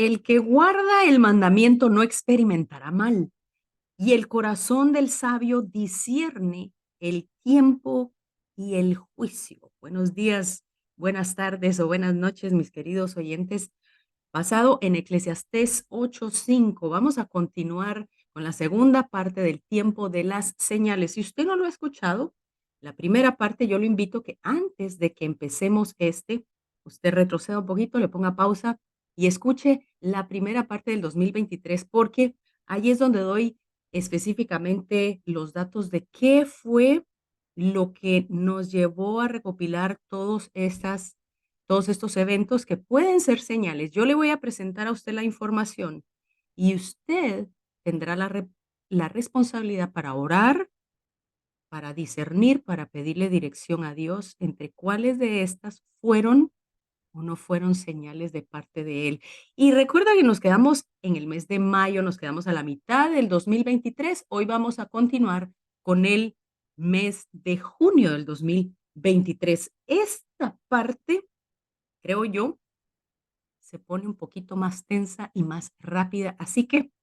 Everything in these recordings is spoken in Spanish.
El que guarda el mandamiento no experimentará mal, y el corazón del sabio discierne el tiempo y el juicio. Buenos días, buenas tardes o buenas noches, mis queridos oyentes. Basado en Eclesiastés 8:5, vamos a continuar con la segunda parte del tiempo de las señales. Si usted no lo ha escuchado, la primera parte yo lo invito que antes de que empecemos usted retroceda un poquito, le ponga pausa y escuche la primera parte del 2023, porque ahí es donde doy específicamente los datos de qué fue lo que nos llevó a recopilar todos estos eventos que pueden ser señales. Yo le voy a presentar a usted la información y usted tendrá la responsabilidad para orar, para discernir, para pedirle dirección a Dios entre cuáles de estas fueron o no fueron señales de parte de Él. Y recuerda que nos quedamos en el mes de mayo, nos quedamos a la mitad del 2023. Hoy vamos a continuar con el mes de junio del 2023. Esta parte, creo yo, se pone un poquito más tensa y más rápida. Así que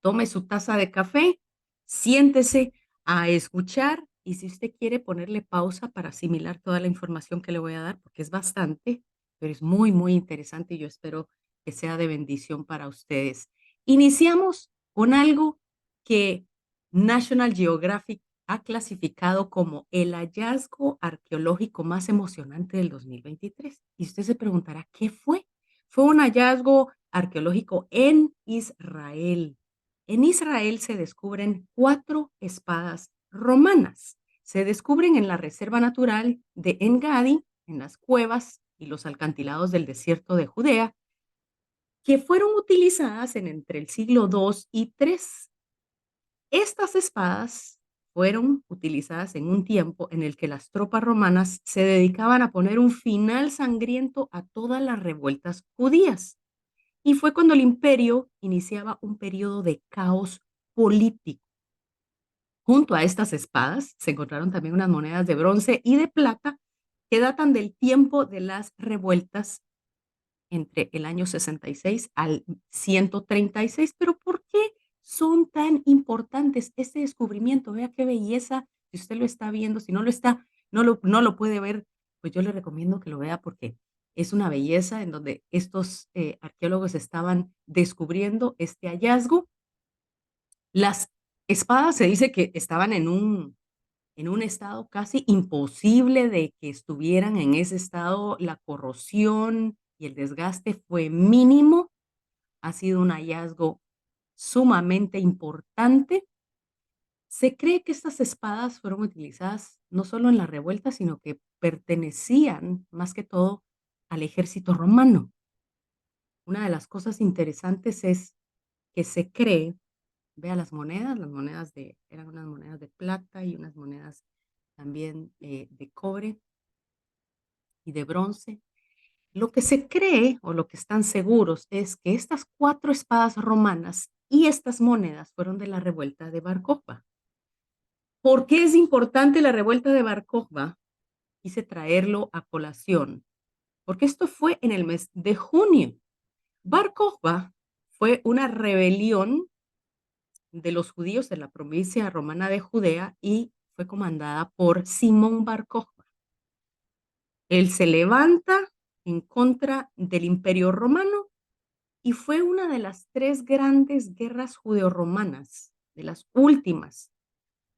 tome su taza de café, siéntese a escuchar y si usted quiere ponerle pausa para asimilar toda la información que le voy a dar, porque es bastante, pero es muy, muy interesante y yo espero que sea de bendición para ustedes. Iniciamos con algo que National Geographic ha clasificado como el hallazgo arqueológico más emocionante del 2023. Y usted se preguntará, ¿qué fue? Fue un hallazgo arqueológico en Israel. En Israel se descubren 4 espadas romanas. Se descubren en la Reserva Natural de En Gadi, en las cuevas y los alcantilados del desierto de Judea, que fueron utilizadas entre el siglo II y III. Estas espadas fueron utilizadas en un tiempo en el que las tropas romanas se dedicaban a poner un final sangriento a todas las revueltas judías. Y fue cuando el imperio iniciaba un periodo de caos político. Junto a estas espadas se encontraron también unas monedas de bronce y de plata que datan del tiempo de las revueltas entre el año 66 al 136. Pero ¿por qué son tan importantes este descubrimiento? Vea qué belleza. Si usted lo está viendo, si no lo está, no lo puede ver, pues yo le recomiendo que lo vea porque es una belleza en donde estos arqueólogos estaban descubriendo este hallazgo. Las espadas se dice que estaban en un estado casi imposible de que estuvieran en ese estado. La corrosión y el desgaste fue mínimo. Ha sido un hallazgo sumamente importante. Se cree que estas espadas fueron utilizadas no solo en la revuelta, sino que pertenecían más que todo al ejército romano. Una de las cosas interesantes es que se cree, vea las monedas eran unas monedas de plata y unas monedas también de cobre y de bronce. Lo que se cree o lo que están seguros es que estas 4 espadas romanas y estas monedas fueron de la revuelta de Bar Kokhba. ¿Por qué es importante la revuelta de Bar Kokhba? Quise traerlo a colación, porque esto fue en el mes de junio. Bar Kokhba fue una rebelión de los judíos de la provincia romana de Judea y fue comandada por Simón Bar Kokhba. Él se levanta en contra del Imperio Romano y fue una de las 3 grandes guerras judeo-romanas, de las últimas.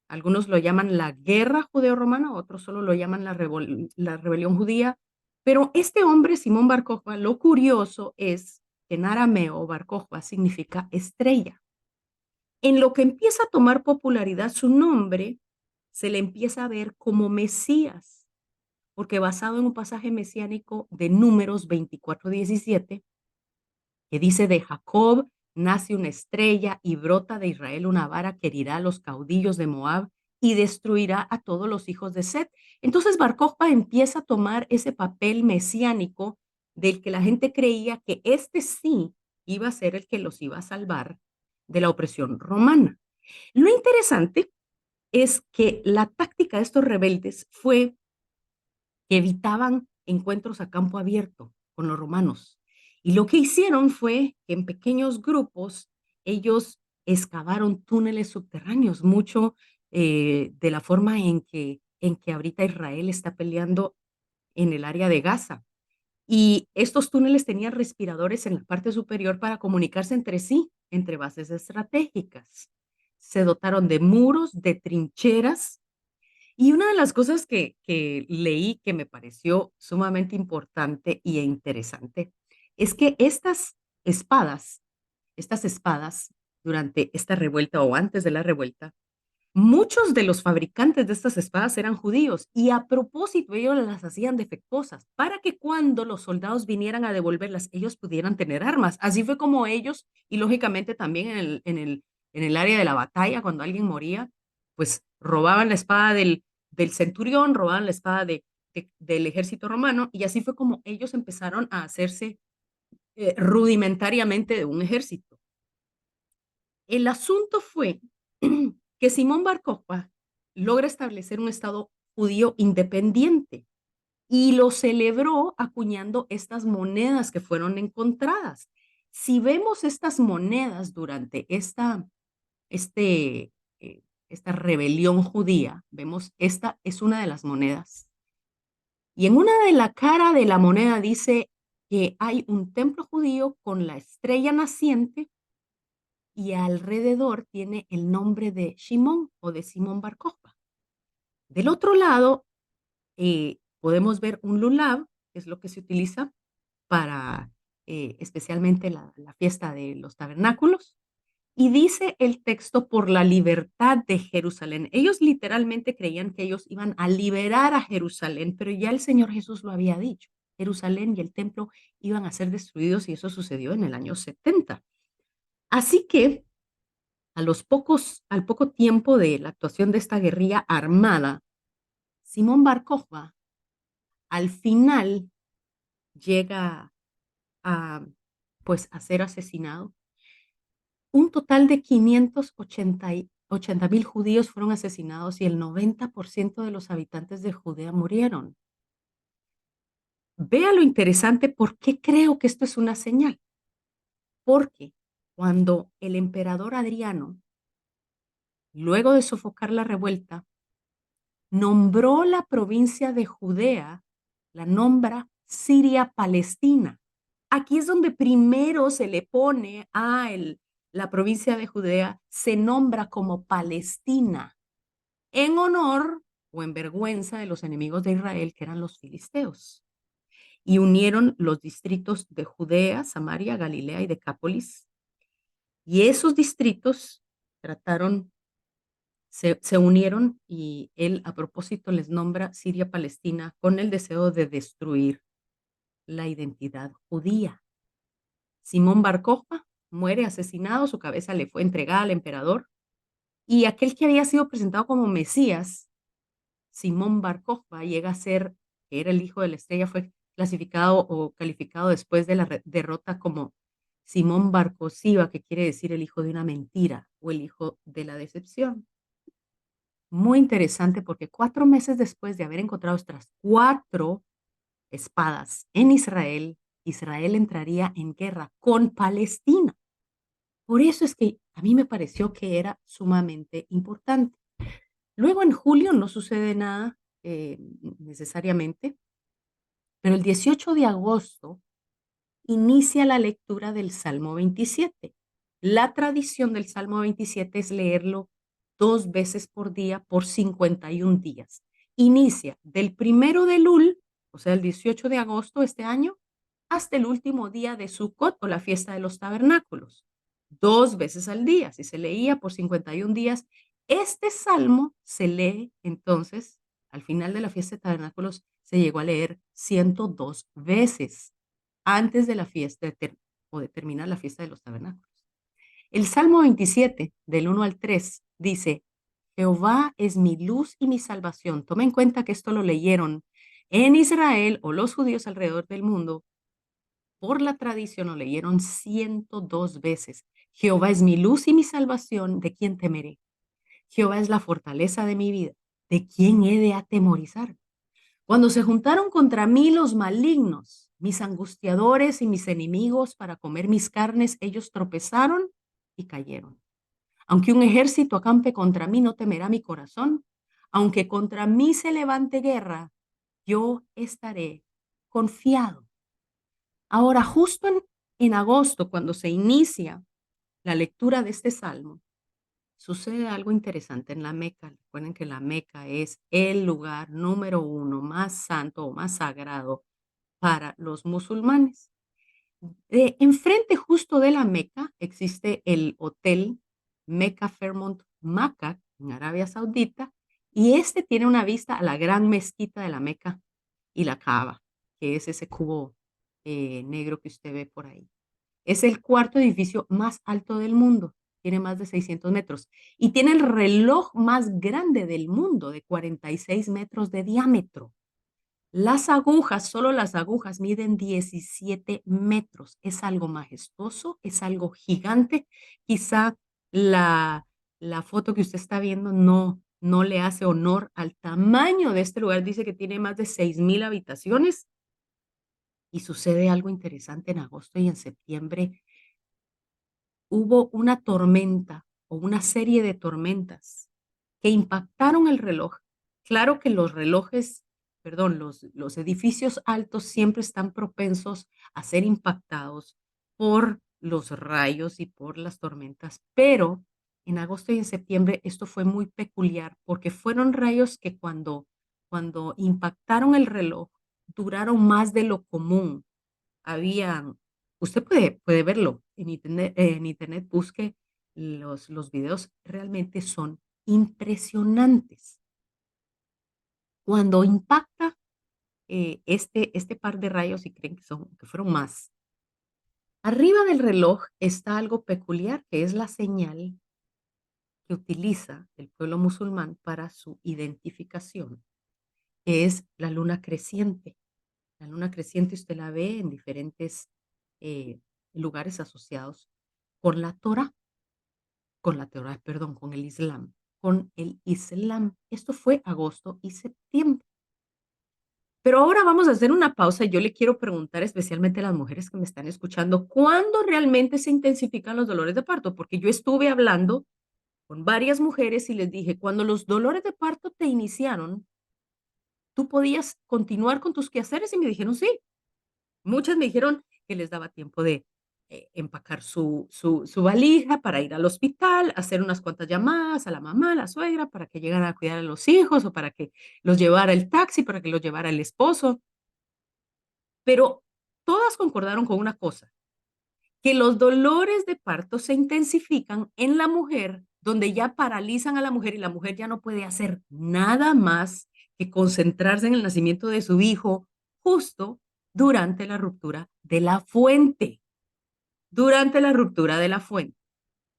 Algunos lo llaman la guerra judeo-romana, otros solo lo llaman la rebelión judía. Pero este hombre, Simón Bar Kokhba, lo curioso es que en arameo Bar Kokhba significa estrella. En lo que empieza a tomar popularidad su nombre, se le empieza a ver como Mesías, porque basado en un pasaje mesiánico de Números 24:17, que dice: de Jacob nace una estrella y brota de Israel una vara que herirá a los caudillos de Moab y destruirá a todos los hijos de Set. Entonces Bar Kokhba empieza a tomar ese papel mesiánico del que la gente creía que este sí iba a ser el que los iba a salvar de la opresión romana. Lo interesante es que la táctica de estos rebeldes fue que evitaban encuentros a campo abierto con los romanos Y lo que hicieron fue que en pequeños grupos ellos excavaron túneles subterráneos, mucho de la forma en que ahorita Israel está peleando en el área de Gaza. Y estos túneles tenían respiradores en la parte superior para comunicarse entre sí, entre bases estratégicas. Se dotaron de muros, de trincheras. Y una de las cosas que leí que me pareció sumamente importante e interesante es que estas espadas, durante esta revuelta o antes de la revuelta, muchos de los fabricantes de estas espadas eran judíos y a propósito ellos las hacían defectuosas para que cuando los soldados vinieran a devolverlas, ellos pudieran tener armas. Así fue como ellos, y lógicamente también en el área de la batalla, cuando alguien moría, pues robaban la espada del centurión, robaban la espada del ejército romano, y así fue como ellos empezaron a hacerse rudimentariamente de un ejército. El asunto fue que Simón Bar Kokhba logra establecer un Estado judío independiente y lo celebró acuñando estas monedas que fueron encontradas. Si vemos estas monedas durante este, esta rebelión judía, vemos esta es una de las monedas. Y en una de la cara de la moneda dice que hay un templo judío con la estrella naciente y alrededor tiene el nombre de Shimón o de Simón Bar Kokhba. Del otro lado, podemos ver un lulav, que es lo que se utiliza para especialmente la fiesta de los tabernáculos, y dice el texto por la libertad de Jerusalén. Ellos literalmente creían que ellos iban a liberar a Jerusalén, pero ya el Señor Jesús lo había dicho. Jerusalén y el templo iban a ser destruidos y eso sucedió en el año 70. Así que al poco tiempo de la actuación de esta guerrilla armada, Simón Bar Kokhba al final llega a, pues, a ser asesinado. Un total de 580,000 judíos fueron asesinados y el 90% de los habitantes de Judea murieron. Vea lo interesante, ¿por qué creo que esto es una señal? Porque cuando el emperador Adriano, luego de sofocar la revuelta, nombró la provincia de Judea, la nombra Siria-Palestina. Aquí es donde primero se le pone la provincia de Judea, se nombra como Palestina, en honor o en vergüenza de los enemigos de Israel, que eran los filisteos. Y unieron los distritos de Judea, Samaria, Galilea y Decápolis. Y esos distritos trataron se unieron y él a propósito les nombra Siria-Palestina con el deseo de destruir la identidad judía. Simón Bar Kokhba muere asesinado, su cabeza le fue entregada al emperador y aquel que había sido presentado como Mesías, Simón Bar Kokhba, llega a ser, que era el hijo de la estrella, fue clasificado o calificado después de la derrota como Simón Bar Kosiba, que quiere decir el hijo de una mentira o el hijo de la decepción. Muy interesante porque 4 meses después de haber encontrado estas 4 espadas en Israel, Israel entraría en guerra con Palestina. Por eso es que a mí me pareció que era sumamente importante. Luego en julio no sucede nada necesariamente, pero el 18 de agosto inicia la lectura del Salmo 27. La tradición del Salmo 27 es leerlo 2 veces por día por 51 días. Inicia del 1 de Elul, o sea, el 18 de agosto de este año, hasta el último día de Sukkot o la fiesta de los tabernáculos. 2 veces al día, si se leía por 51 días. Este salmo se lee entonces, al final de la fiesta de tabernáculos, se llegó a leer 102 veces antes de la fiesta o de terminar la fiesta de los tabernáculos. El Salmo 27, del 1 al 3, dice, Jehová es mi luz y mi salvación. Toma en cuenta que esto lo leyeron en Israel o los judíos alrededor del mundo. Por la tradición lo leyeron 102 veces. Jehová es mi luz y mi salvación, ¿de quién temeré? Jehová es la fortaleza de mi vida, ¿de quién he de atemorizar? Cuando se juntaron contra mí los malignos, Mis angustiadores y mis enemigos para comer mis carnes, ellos tropezaron y cayeron. Aunque un ejército acampe contra mí, no temerá mi corazón. Aunque contra mí se levante guerra, yo estaré confiado. Ahora, justo en agosto, cuando se inicia la lectura de este salmo, sucede algo interesante en la Meca. Recuerden que la Meca es el lugar número uno más santo o más sagrado para los musulmanes. Enfrente justo de la Meca existe el hotel Mecca Fairmont Macca en Arabia Saudita y este tiene una vista a la gran mezquita de la Meca y la Kaaba, que es ese cubo negro que usted ve por ahí. Es el cuarto edificio más alto del mundo, tiene más de 600 metros y tiene el reloj más grande del mundo de 46 metros de diámetro. Las agujas, solo las agujas miden 17 metros. Es algo majestuoso, es algo gigante. Quizá la, la foto que usted está viendo no le hace honor al tamaño de este lugar. Dice que tiene más de 6,000 habitaciones y sucede algo interesante en agosto y en septiembre. Hubo una tormenta o una serie de tormentas que impactaron el reloj. Claro que los relojes, perdón, los edificios altos siempre están propensos a ser impactados por los rayos y por las tormentas, pero en agosto y en septiembre esto fue muy peculiar porque fueron rayos que cuando impactaron el reloj duraron más de lo común. Habían Usted puede verlo en internet, busque los videos, realmente son impresionantes. Cuando impacta, este par de rayos, y creen que fueron más, arriba del reloj está algo peculiar, que es la señal que utiliza el pueblo musulmán para su identificación, que es la luna creciente. La luna creciente usted la ve en diferentes eh, lugares asociados con la Torah, perdón, con el Islam, con el Islam. Esto fue agosto y septiembre. Pero ahora vamos a hacer una pausa y yo le quiero preguntar especialmente a las mujeres que me están escuchando, ¿cuándo realmente se intensifican los dolores de parto? Porque yo estuve hablando con varias mujeres y les dije, cuando los dolores de parto te iniciaron, ¿tú podías continuar con tus quehaceres? Y me dijeron, sí. Muchas me dijeron que les daba tiempo de empacar su valija para ir al hospital, hacer unas cuantas llamadas a la mamá, a la suegra, para que llegaran a cuidar a los hijos o para que los llevara el taxi, para que los llevara el esposo. Pero todas concordaron con una cosa, que los dolores de parto se intensifican en la mujer, donde ya paralizan a la mujer y la mujer ya no puede hacer nada más que concentrarse en el nacimiento de su hijo justo durante la ruptura de la fuente. Durante la ruptura de la fuente.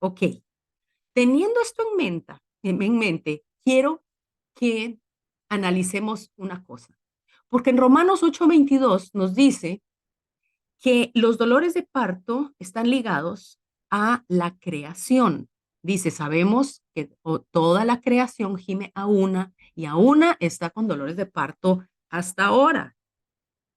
Ok, teniendo esto en mente, quiero que analicemos una cosa, porque en Romanos 8:22 nos dice que los dolores de parto están ligados a la creación. Dice, sabemos que toda la creación gime a una y a una está con dolores de parto hasta ahora.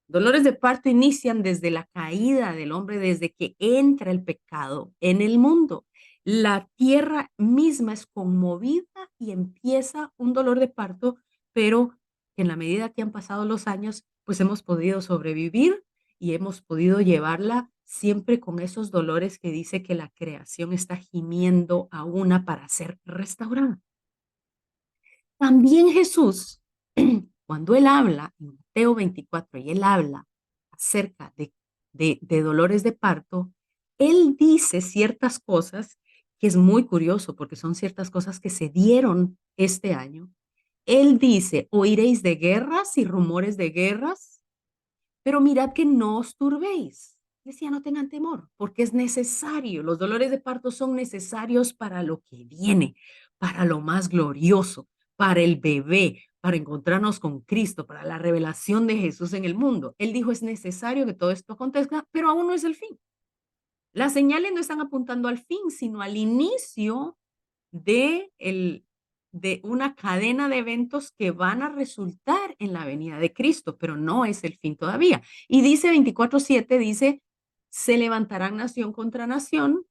Dolores de parto inician desde la caída del hombre, desde que entra el pecado en el mundo. La tierra misma es conmovida y empieza un dolor de parto, pero en la medida que han pasado los años, pues hemos podido sobrevivir y hemos podido llevarla siempre con esos dolores que dice que la creación está gimiendo a una para ser restaurada. También Jesús, cuando él habla en Mateo 24 y él habla acerca de dolores de parto, él dice ciertas cosas que es muy curioso porque son ciertas cosas que se dieron este año. Él dice, oiréis de guerras y rumores de guerras, pero mirad que no os turbéis. Decía, no tengan temor, porque es necesario. Los dolores de parto son necesarios para lo que viene, para lo más glorioso, para el bebé, para encontrarnos con Cristo, para la revelación de Jesús en el mundo. Él dijo, es necesario que todo esto acontezca, pero aún no es el fin. Las señales no están apuntando al fin, sino al inicio de, el, de una cadena de eventos que van a resultar en la venida de Cristo, pero no es el fin todavía. Y dice 24:7, dice, se levantarán nación contra nación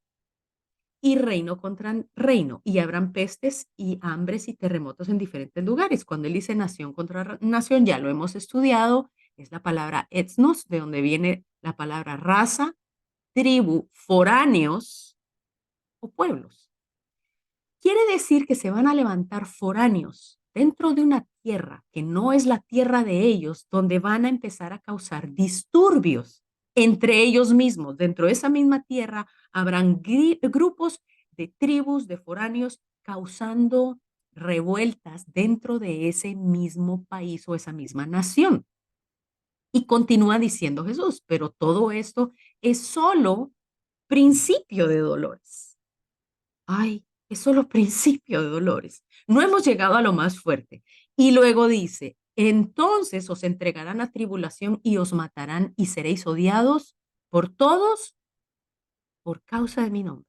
y reino contra reino, y habrán pestes y hambres y terremotos en diferentes lugares. Cuando él dice nación contra nación, ya lo hemos estudiado, es la palabra etnos, de donde viene la palabra raza, tribu, foráneos o pueblos. Quiere decir que se van a levantar foráneos dentro de una tierra que no es la tierra de ellos, donde van a empezar a causar disturbios entre ellos mismos. Dentro de esa misma tierra habrán grupos de tribus, de foráneos, causando revueltas dentro de ese mismo país o esa misma nación. Y continúa diciendo Jesús, pero todo esto es solo principio de dolores. Ay, es solo principio de dolores. No hemos llegado a lo más fuerte. Y luego dice, entonces os entregarán a tribulación y os matarán y seréis odiados por todos por causa de mi nombre.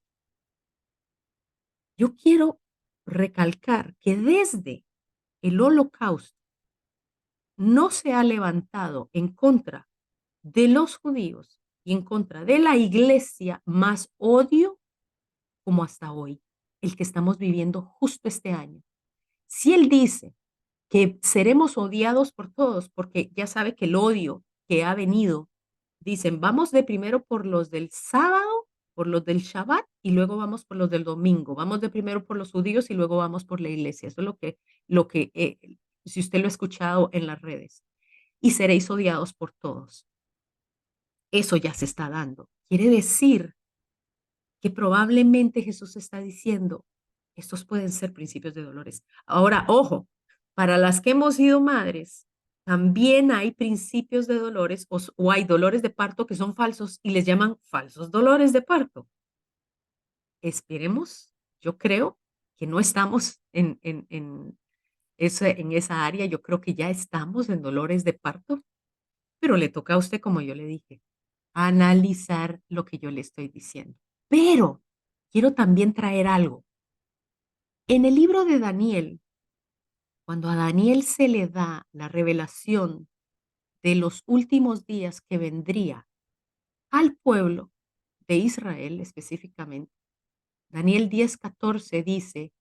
Yo quiero recalcar que desde el holocausto no se ha levantado en contra de los judíos y en contra de la iglesia más odio como hasta hoy, el que estamos viviendo justo este año. Si él dice que seremos odiados por todos, porque ya sabe que el odio que ha venido, dicen, vamos de primero por los del sábado, por los del Shabbat, y luego vamos por los del domingo. Vamos de primero por los judíos y luego vamos por la iglesia. Eso es lo que si usted lo ha escuchado en las redes. Y seréis odiados por todos. Eso ya se está dando. Quiere decir que probablemente Jesús está diciendo, estos pueden ser principios de dolores. Ahora, ojo, para las que hemos sido madres, también hay principios de dolores o hay dolores de parto que son falsos y les llaman falsos dolores de parto. Esperemos, yo creo que no estamos en esa área, yo creo que ya estamos en dolores de parto, pero le toca a usted, como yo le dije, analizar lo que yo le estoy diciendo. Pero quiero también traer algo. En el libro de Daniel, cuando a Daniel se le da la revelación de los últimos días que vendría al pueblo de Israel específicamente, Daniel 10:14 dice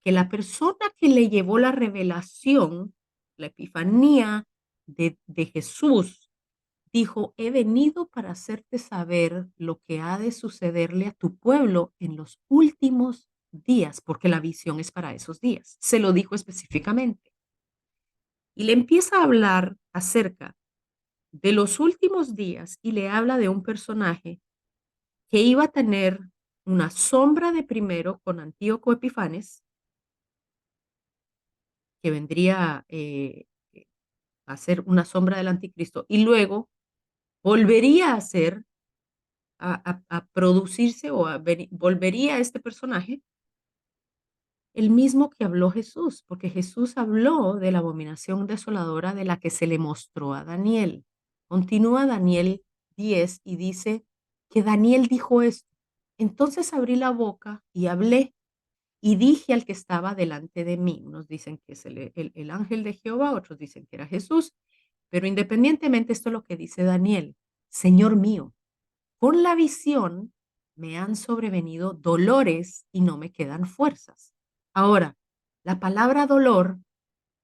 que la persona que le llevó la revelación, la epifanía de Jesús, dijo, he venido para hacerte saber lo que ha de sucederle a tu pueblo en los últimos días, porque la visión es para esos días. Se lo dijo específicamente. Y le empieza a hablar acerca de los últimos días y le habla de un personaje que iba a tener una sombra de primero con Antíoco Epifanes, que vendría a ser una sombra del anticristo, y luego volvería a ser a producirse o volvería este personaje el mismo que habló Jesús, porque Jesús habló de la abominación desoladora de la que se le mostró a Daniel. Continúa Daniel 10 y dice que Daniel dijo esto. Entonces abrí la boca y hablé y dije al que estaba delante de mí. Unos dicen que es el ángel de Jehová, otros dicen que era Jesús, pero independientemente esto es lo que dice Daniel. Señor mío, con la visión me han sobrevenido dolores y no me quedan fuerzas. Ahora, la palabra dolor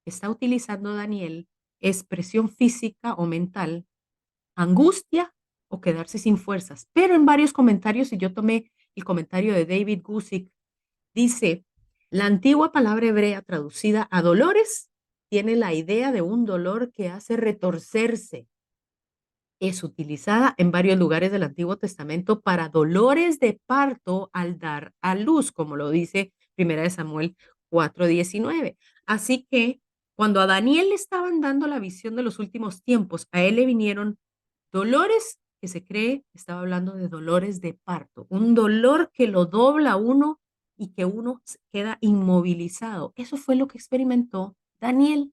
que está utilizando Daniel es presión física o mental, angustia o quedarse sin fuerzas. Pero en varios comentarios, y yo tomé el comentario de David Gusick, dice, la antigua palabra hebrea traducida a dolores tiene la idea de un dolor que hace retorcerse, es utilizada en varios lugares del Antiguo Testamento para dolores de parto al dar a luz, como lo dice Primera de Samuel 4:19. Así que cuando a Daniel le estaban dando la visión de los últimos tiempos, a él le vinieron dolores que se cree, estaba hablando de dolores de parto, un dolor que lo dobla a uno y que uno queda inmovilizado. Eso fue lo que experimentó Daniel.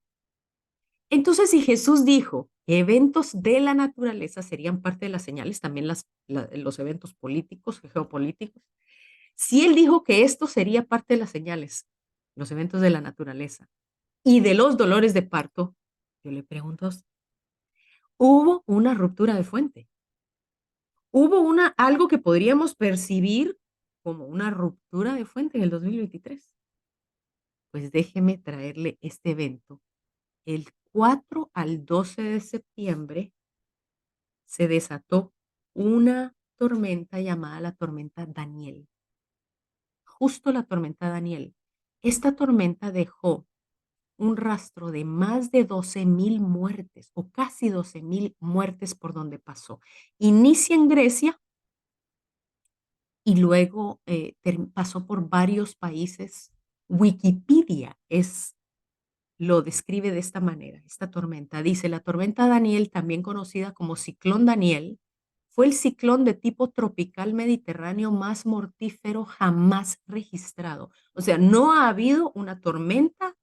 Entonces, si Jesús dijo que eventos de la naturaleza serían parte de las señales, también los eventos políticos, geopolíticos, si él dijo que esto sería parte de las señales, los eventos de la naturaleza y de los dolores de parto, yo le pregunto a usted, hubo una ruptura de fuente. Hubo algo que podríamos percibir como una ruptura de fuente en el 2023. Pues déjeme traerle este evento. El 4 al 12 de septiembre se desató una tormenta llamada la tormenta Daniel. Justo la tormenta Daniel. Esta tormenta dejó un rastro de más de 12,000 muertes o casi 12,000 muertes por donde pasó. Inicia en Grecia y luego pasó por varios países. Wikipedia lo describe de esta manera, esta tormenta. Dice, la tormenta Daniel, también conocida como ciclón Daniel, fue el ciclón de tipo tropical mediterráneo más mortífero jamás registrado. O sea, no ha habido una tormenta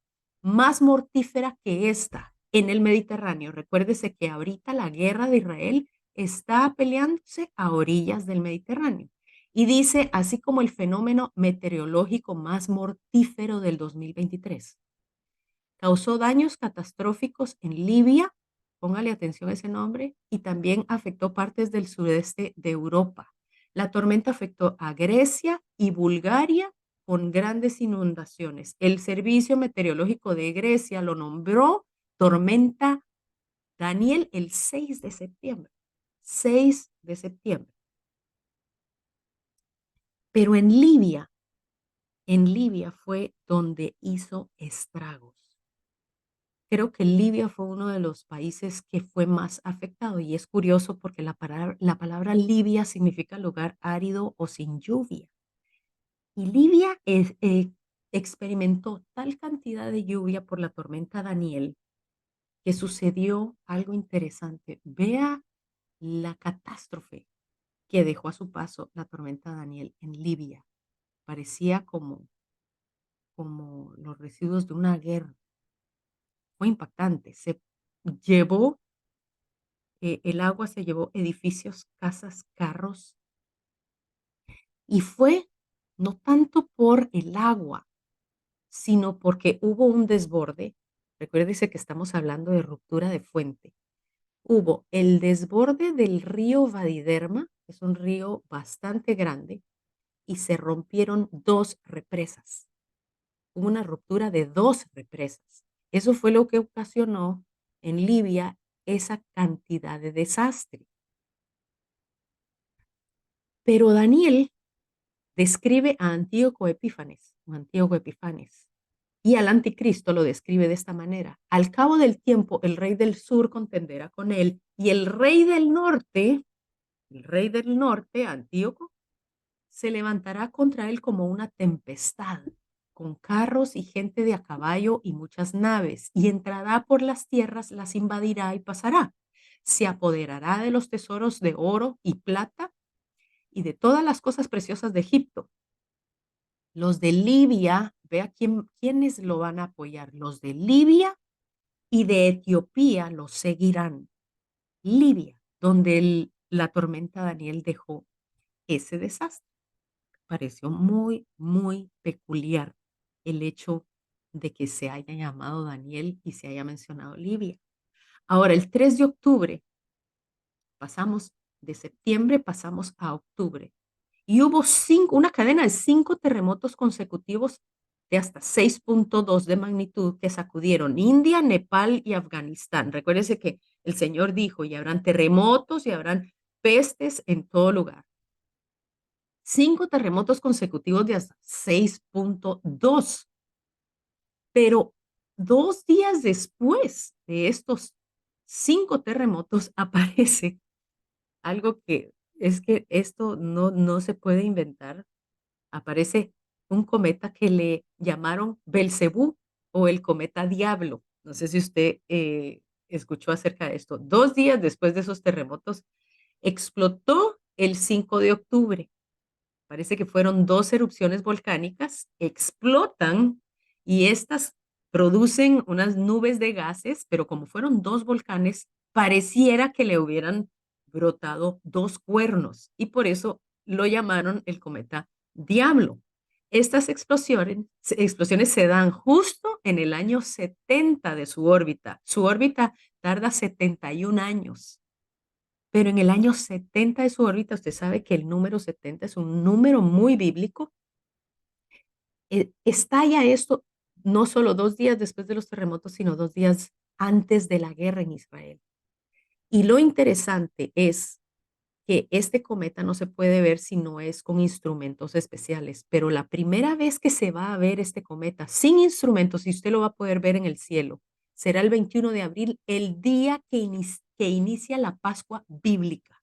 más mortífera que esta en el Mediterráneo. Recuérdese que ahorita la guerra de Israel está peleándose a orillas del Mediterráneo. Y dice, así como el fenómeno meteorológico más mortífero del 2023. Causó daños catastróficos en Libia, póngale atención a ese nombre, y también afectó partes del sureste de Europa. La tormenta afectó a Grecia y Bulgaria con grandes inundaciones. El Servicio Meteorológico de Grecia lo nombró tormenta Daniel el 6 de septiembre. 6 de septiembre. Pero en Libia fue donde hizo estragos. Creo que Libia fue uno de los países que fue más afectado y es curioso porque la palabra Libia significa lugar árido o sin lluvia. Y Libia experimentó tal cantidad de lluvia por la tormenta Daniel que sucedió algo interesante. Vea la catástrofe que dejó a su paso la tormenta Daniel en Libia. Parecía como los residuos de una guerra. Fue impactante. Llevó el agua se llevó edificios, casas, carros, y fue no tanto por el agua, sino porque hubo un desborde. Recuérdese que estamos hablando de ruptura de fuente. Hubo el desborde del río Vadiderma, que es un río bastante grande, y se rompieron 2 represas. Hubo una ruptura de 2 represas. Eso fue lo que ocasionó en Libia esa cantidad de desastre. Pero Daniel describe a Antíoco Epífanes, o Antíoco Epifanes, y al anticristo lo describe de esta manera. Al cabo del tiempo, el rey del sur contenderá con él y el rey del norte, Antíoco, se levantará contra él como una tempestad, con carros y gente de a caballo y muchas naves, y entrará por las tierras, las invadirá y pasará. Se apoderará de los tesoros de oro y plata y de todas las cosas preciosas de Egipto. Los de Libia, vea quiénes lo van a apoyar. Los de Libia y de Etiopía lo seguirán. Libia, donde la tormenta Daniel dejó ese desastre. Pareció muy, muy peculiar el hecho de que se haya llamado Daniel y se haya mencionado Libia. Ahora, el 3 de octubre, pasamos de septiembre, pasamos a octubre. Y hubo una cadena de 5 terremotos consecutivos de hasta 6.2 de magnitud que sacudieron India, Nepal y Afganistán. Recuérdese que el Señor dijo, y habrán terremotos y habrán pestes en todo lugar. 5 terremotos consecutivos de hasta 6.2. Pero 2 días después de estos 5 terremotos aparece algo que es que esto no se puede inventar. Aparece un cometa que le llamaron Belcebú o el cometa Diablo. No sé si usted escuchó acerca de esto. 2 días después de esos terremotos, explotó el 5 de octubre. Parece que fueron 2 erupciones volcánicas, explotan y estas producen unas nubes de gases, pero como fueron 2 volcanes, pareciera que le hubieran brotado 2 cuernos y por eso lo llamaron el cometa Diablo. Estas explosiones se dan justo en el año 70 de su órbita. Su órbita tarda 71 años, pero en el año 70 de su órbita, usted sabe que el número 70 es un número muy bíblico. Estalla esto no solo 2 días después de los terremotos, sino 2 días antes de la guerra en Israel. Y lo interesante es que este cometa no se puede ver si no es con instrumentos especiales, pero la primera vez que se va a ver este cometa sin instrumentos, y usted lo va a poder ver en el cielo, será el 21 de abril, el día que inicia la Pascua bíblica.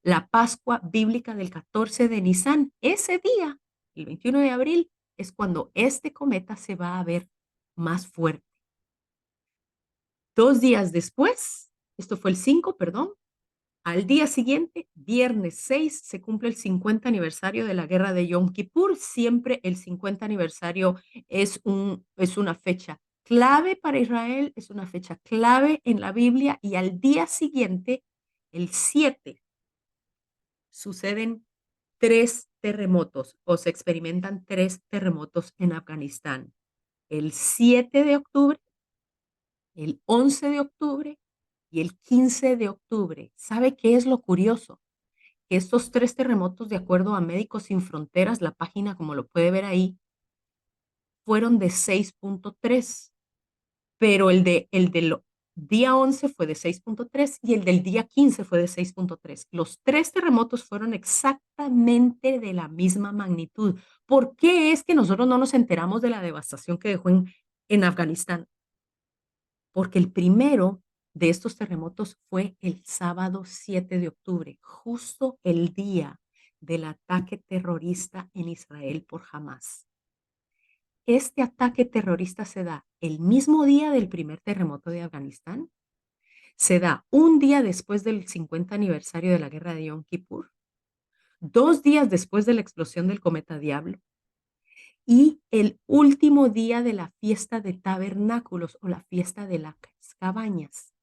La Pascua bíblica del 14 de Nisan. Ese día, el 21 de abril, es cuando este cometa se va a ver más fuerte. 2 días después, esto fue el 5, perdón, al día siguiente, viernes 6, se cumple el 50 aniversario de la guerra de Yom Kippur. Siempre el 50 aniversario es una fecha clave para Israel, es una fecha clave en la Biblia y al día siguiente, el 7, suceden 3 terremotos o se experimentan 3 terremotos en Afganistán. El 7 de octubre, el 11 de octubre y el 15 de octubre. ¿Sabe qué es lo curioso? Que estos 3 terremotos, de acuerdo a Médicos Sin Fronteras, la página, como lo puede ver ahí, fueron de 6.3, pero el del día 11 fue de 6.3 y el del día 15 fue de 6.3. Los 3 terremotos fueron exactamente de la misma magnitud. ¿Por qué es que nosotros no nos enteramos de la devastación que dejó en Afganistán? Porque el primero de estos terremotos fue el sábado 7 de octubre, justo el día del ataque terrorista en Israel por Hamas. Este ataque terrorista se da el mismo día del primer terremoto de Afganistán, se da un día después del 50 aniversario de la guerra de Yom Kippur, 2 días después de la explosión del cometa Diablo y el último día de la fiesta de tabernáculos o la fiesta de las cabañas.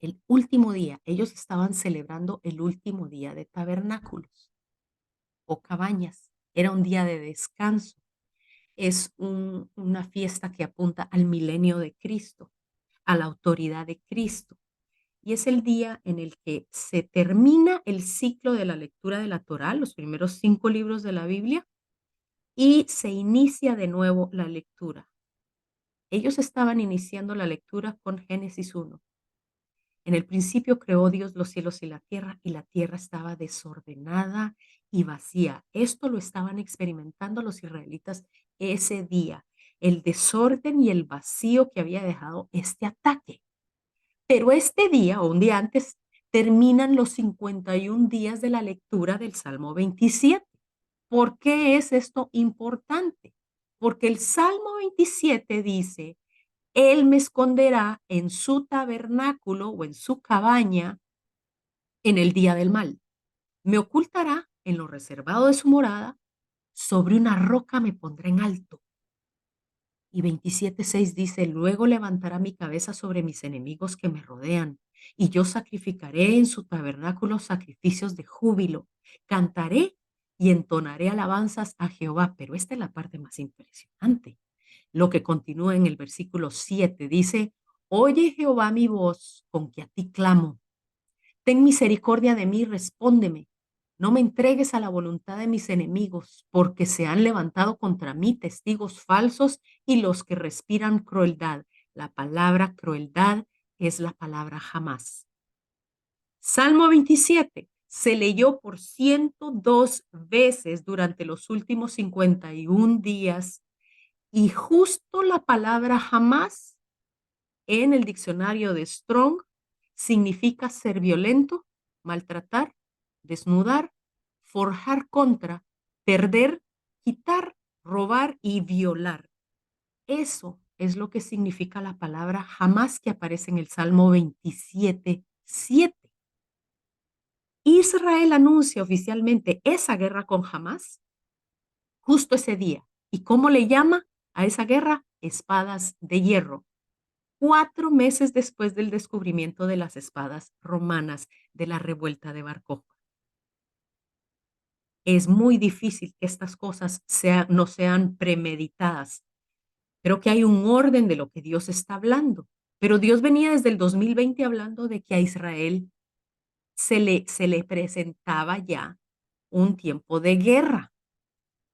El último día, ellos estaban celebrando el último día de tabernáculos o cabañas. Era un día de descanso. Es una fiesta que apunta al milenio de Cristo, a la autoridad de Cristo. Y es el día en el que se termina el ciclo de la lectura de la Torá, los primeros 5 libros de la Biblia, y se inicia de nuevo la lectura. Ellos estaban iniciando la lectura con Génesis 1. En el principio creó Dios los cielos y la tierra estaba desordenada y vacía. Esto lo estaban experimentando los israelitas ese día, el desorden y el vacío que había dejado este ataque. Pero este día, o un día antes, terminan los 51 días de la lectura del Salmo 27. ¿Por qué es esto importante? Porque el Salmo 27 dice, él me esconderá en su tabernáculo o en su cabaña en el día del mal. Me ocultará en lo reservado de su morada, sobre una roca me pondrá en alto. Y 27:6 dice, luego levantará mi cabeza sobre mis enemigos que me rodean, y yo sacrificaré en su tabernáculo sacrificios de júbilo, cantaré y entonaré alabanzas a Jehová. Pero esta es la parte más impresionante. Lo que continúa en el versículo 7 dice, oye Jehová mi voz con que a ti clamo. Ten misericordia de mí, respóndeme. No me entregues a la voluntad de mis enemigos, porque se han levantado contra mí testigos falsos y los que respiran crueldad. La palabra crueldad es la palabra jamás. Salmo 27 se leyó por 102 veces durante los últimos 51 días y justo la palabra jamás en el diccionario de Strong significa ser violento, maltratar, desnudar, forjar contra, perder, quitar, robar y violar. Eso es lo que significa la palabra jamás que aparece en el Salmo 27:7. Israel anuncia oficialmente esa guerra con Hamas justo ese día. ¿Y cómo le llama a esa guerra? Espadas de hierro. 4 meses después del descubrimiento de las espadas romanas de la revuelta de Bar Kokhba. Es muy difícil que estas cosas no sean premeditadas. Creo que hay un orden de lo que Dios está hablando, pero Dios venía desde el 2020 hablando de que a Israel se le presentaba ya un tiempo de guerra.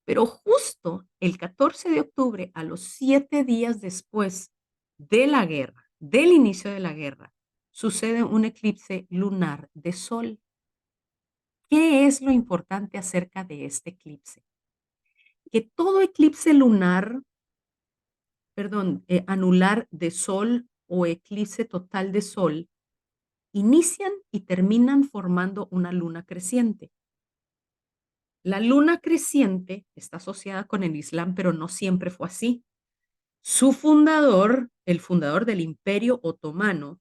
Pero justo el 14 de octubre, a los 7 días después de la guerra, del inicio de la guerra, sucede un eclipse lunar de sol. ¿Qué es lo importante acerca de este eclipse? Que todo eclipse lunar, perdón, anular de sol o eclipse total de sol, inician y terminan formando una luna creciente. La luna creciente está asociada con el Islam, pero no siempre fue así. Su fundador, el fundador del Imperio Otomano,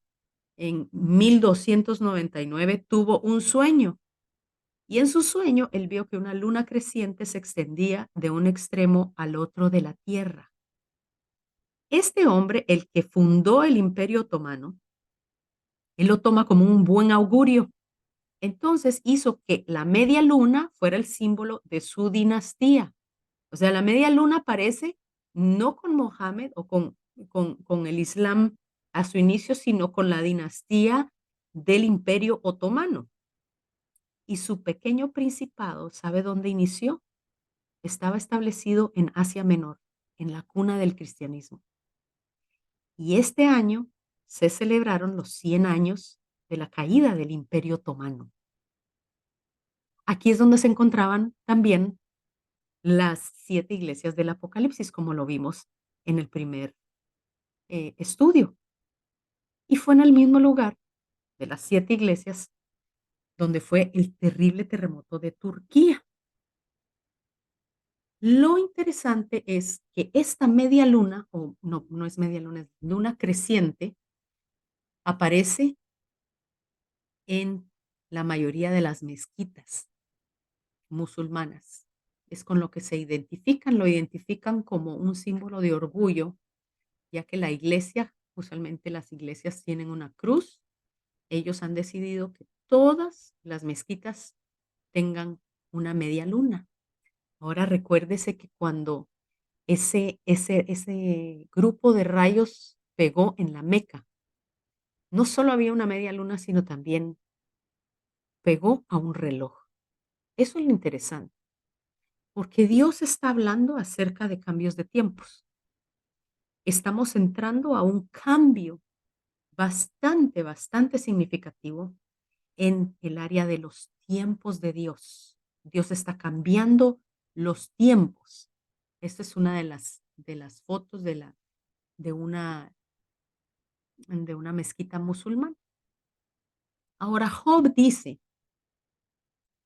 en 1299 tuvo un sueño y en su sueño él vio que una luna creciente se extendía de un extremo al otro de la tierra. Este hombre, el que fundó el Imperio Otomano, él lo toma como un buen augurio. Entonces hizo que la media luna fuera el símbolo de su dinastía. O sea, la media luna aparece no con Mohammed o con el Islam a su inicio, sino con la dinastía del Imperio Otomano. Y su pequeño principado, ¿sabe dónde inició? Estaba establecido en Asia Menor, en la cuna del cristianismo. Y este año se celebraron los 100 años de la caída del Imperio Otomano. Aquí es donde se encontraban también las 7 iglesias del Apocalipsis, como lo vimos en el primer estudio. Y fue en el mismo lugar de las 7 iglesias donde fue el terrible terremoto de Turquía. Lo interesante es que esta media luna, o no, no es media luna, es luna creciente, aparece en la mayoría de las mezquitas musulmanas. Es con lo que se identifican, lo identifican como un símbolo de orgullo, ya que la iglesia, usualmente las iglesias tienen una cruz. Ellos han decidido que todas las mezquitas tengan una media luna. Ahora recuérdese que cuando ese grupo de rayos pegó en la Meca, no solo había una media luna, sino también pegó a un reloj. Eso es lo interesante, porque Dios está hablando acerca de cambios de tiempos. Estamos entrando a un cambio bastante significativo en el área de los tiempos de Dios. Dios está cambiando los tiempos. Esta es una de las fotos de una, de una mezquita musulmana. Ahora Job dice,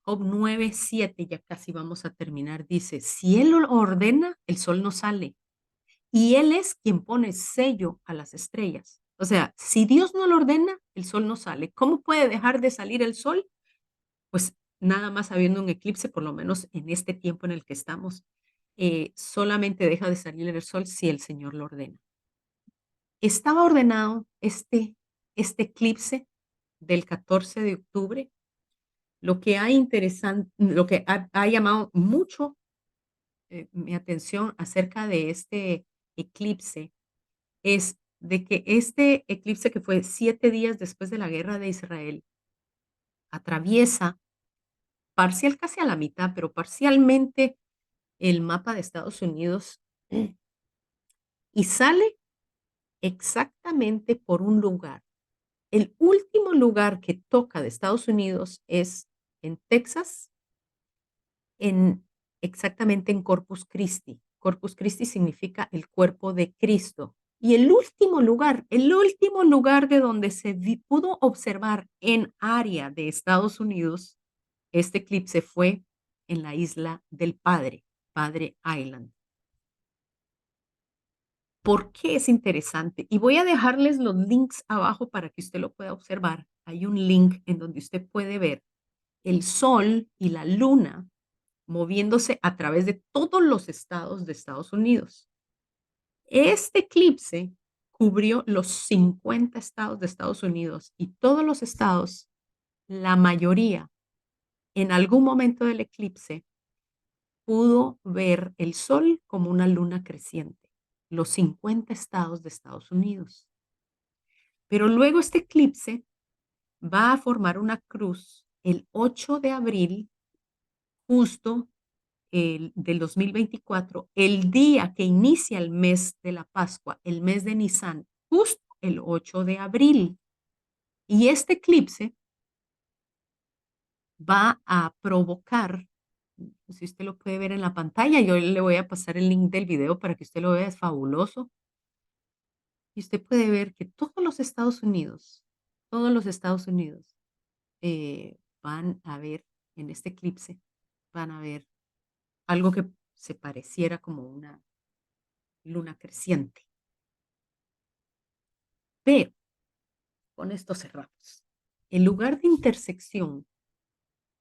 Job 9:7, ya casi vamos a terminar, dice, si él lo ordena, el sol no sale, y él es quien pone sello a las estrellas. O sea, si Dios no lo ordena, el sol no sale. ¿Cómo puede dejar de salir el sol? Pues nada más habiendo un eclipse, por lo menos en este tiempo en el que estamos, solamente deja de salir el sol si el Señor lo ordena. Estaba ordenado este eclipse del 14 de octubre. Lo que ha llamado mucho mi atención acerca de este eclipse es de que este eclipse, que fue 7 días después de la guerra de Israel, atraviesa parcial, casi a la mitad, pero parcialmente el mapa de Estados Unidos y sale exactamente por un lugar. El último lugar que toca de Estados Unidos es en Texas, en exactamente en Corpus Christi. Corpus Christi significa el cuerpo de Cristo. Y el último lugar de donde se pudo observar en área de Estados Unidos este eclipse fue en la isla del Padre, Padre Island. ¿Por qué es interesante? Y voy a dejarles los links abajo para que usted lo pueda observar. Hay un link en donde usted puede ver el sol y la luna moviéndose a través de todos los estados de Estados Unidos. Este eclipse cubrió los 50 estados de Estados Unidos y todos los estados, la mayoría, en algún momento del eclipse pudo ver el sol como una luna creciente, los 50 estados de Estados Unidos. Pero luego este eclipse va a formar una cruz el 8 de abril, justo del 2024, el día que inicia el mes de la Pascua, el mes de Nisan, justo el 8 de abril. Y este eclipse va a provocar, si usted lo puede ver en la pantalla, yo le voy a pasar el link del video para que usted lo vea, es fabuloso. Y usted puede ver que todos los Estados Unidos van a ver en este eclipse, van a ver algo que se pareciera como una luna creciente. Pero con esto cerramos. El lugar de intersección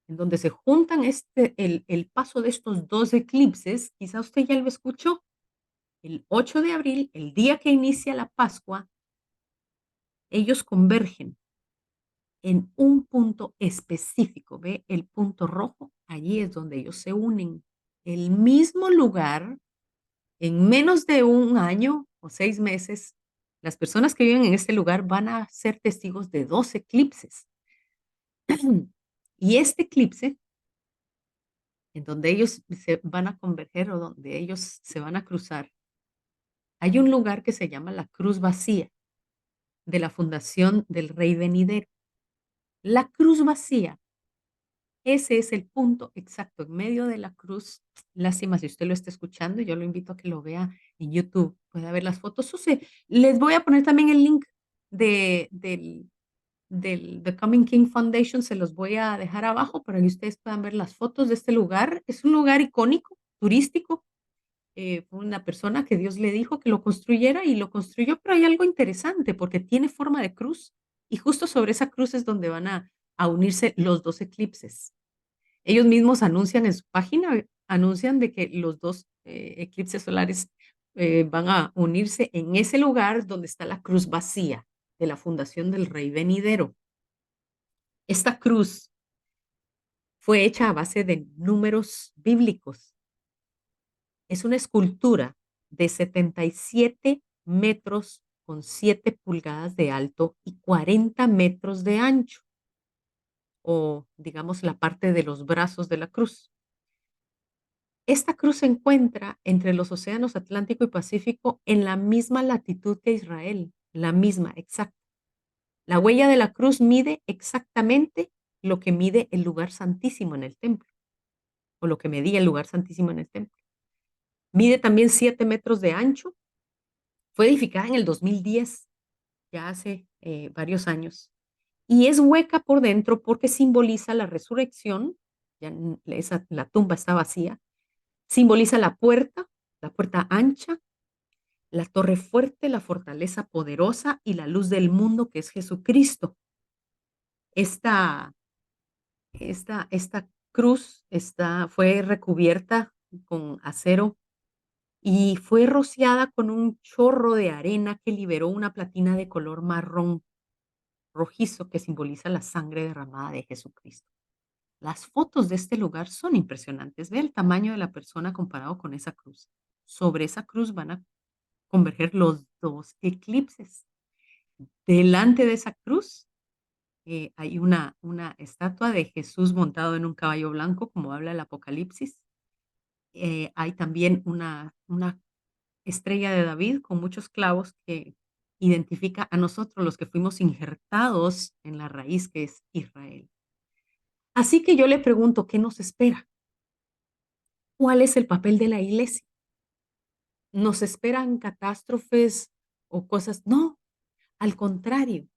en donde se juntan el paso de estos dos eclipses, quizá usted ya lo escuchó, el 8 de abril, el día que inicia la Pascua, ellos convergen en un punto específico. ¿Ve el punto rojo? Allí es donde ellos se unen. El mismo lugar, en menos de un año o 6 meses, las personas que viven en este lugar van a ser testigos de dos eclipses. Y este eclipse, en donde ellos se van a converger o donde ellos se van a cruzar, hay un lugar que se llama la Cruz Vacía de la Fundación del Rey Venidero. La Cruz Vacía, ese es el punto exacto en medio de la cruz. Lástima si usted lo está escuchando, yo lo invito a que lo vea en YouTube, pueda ver las fotos. Les voy a poner también el link del The Coming King Foundation, se los voy a dejar abajo para que ustedes puedan ver las fotos de este lugar. Es un lugar icónico, turístico. Fue una persona que Dios le dijo que lo construyera y lo construyó, pero hay algo interesante porque tiene forma de cruz y justo sobre esa cruz es donde van a unirse los dos eclipses. Ellos mismos anuncian en su página, anuncian de que los dos eclipses solares van a unirse en ese lugar donde está la cruz vacía de la Fundación del Rey Venidero. Esta cruz fue hecha a base de números bíblicos. Es una escultura de 77 metros con 7 pulgadas de alto y 40 metros de ancho, o digamos la parte de los brazos de la cruz. Esta cruz se encuentra entre los océanos Atlántico y Pacífico en la misma latitud que Israel, la misma, exacta. La huella de la cruz mide exactamente lo que mide el lugar santísimo en el templo, o lo que medía el lugar santísimo en el templo. Mide también 7 metros de ancho. Fue edificada en el 2010, ya hace varios años. Y es hueca por dentro porque simboliza la resurrección. La tumba está vacía. Simboliza la puerta ancha, la torre fuerte, la fortaleza poderosa y la luz del mundo que es Jesucristo. Esta, esta cruz fue recubierta con acero y fue rociada con un chorro de arena que liberó una platina de color marrón rojizo que simboliza la sangre derramada de Jesucristo. Las fotos de este lugar son impresionantes. Ve el tamaño de la persona comparado con esa cruz. Sobre esa cruz van a converger los dos eclipses. Delante de esa cruz hay una estatua de Jesús montado en un caballo blanco, como habla el Apocalipsis. Hay también una estrella de David con muchos clavos que identifica a nosotros los que fuimos injertados en la raíz que es Israel. Así que yo le pregunto, ¿qué nos espera? ¿Cuál es el papel de la iglesia? ¿Nos esperan catástrofes o cosas? No, al contrario.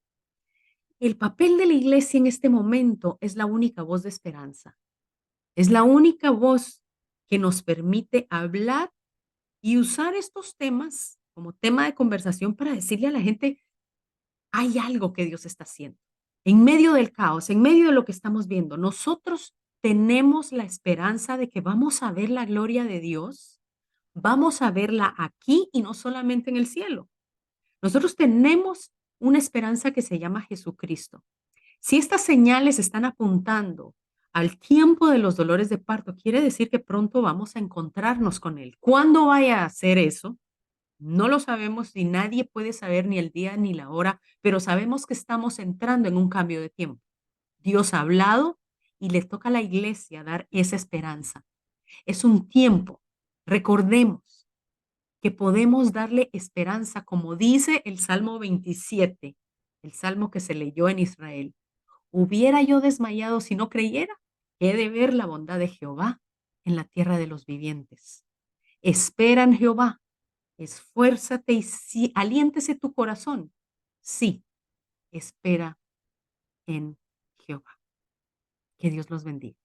El papel de la iglesia en este momento es la única voz de esperanza. Es la única voz que nos permite hablar y usar estos temas como tema de conversación para decirle a la gente, hay algo que Dios está haciendo. En medio del caos, en medio de lo que estamos viendo, nosotros tenemos la esperanza de que vamos a ver la gloria de Dios, vamos a verla aquí y no solamente en el cielo. Nosotros tenemos una esperanza que se llama Jesucristo. Si estas señales están apuntando al tiempo de los dolores de parto, quiere decir que pronto vamos a encontrarnos con Él. ¿Cuándo vaya a hacer eso? No lo sabemos y nadie puede saber ni el día ni la hora, pero sabemos que estamos entrando en un cambio de tiempo. Dios ha hablado y le toca a la iglesia dar esa esperanza. Es un tiempo. Recordemos que podemos darle esperanza, como dice el Salmo 27, el salmo que se leyó en Israel. ¿Hubiera yo desmayado si no creyera? He de ver la bondad de Jehová en la tierra de los vivientes. Espera en Jehová, esfuérzate y aliéntese tu corazón. Sí, espera en Jehová. Que Dios los bendiga.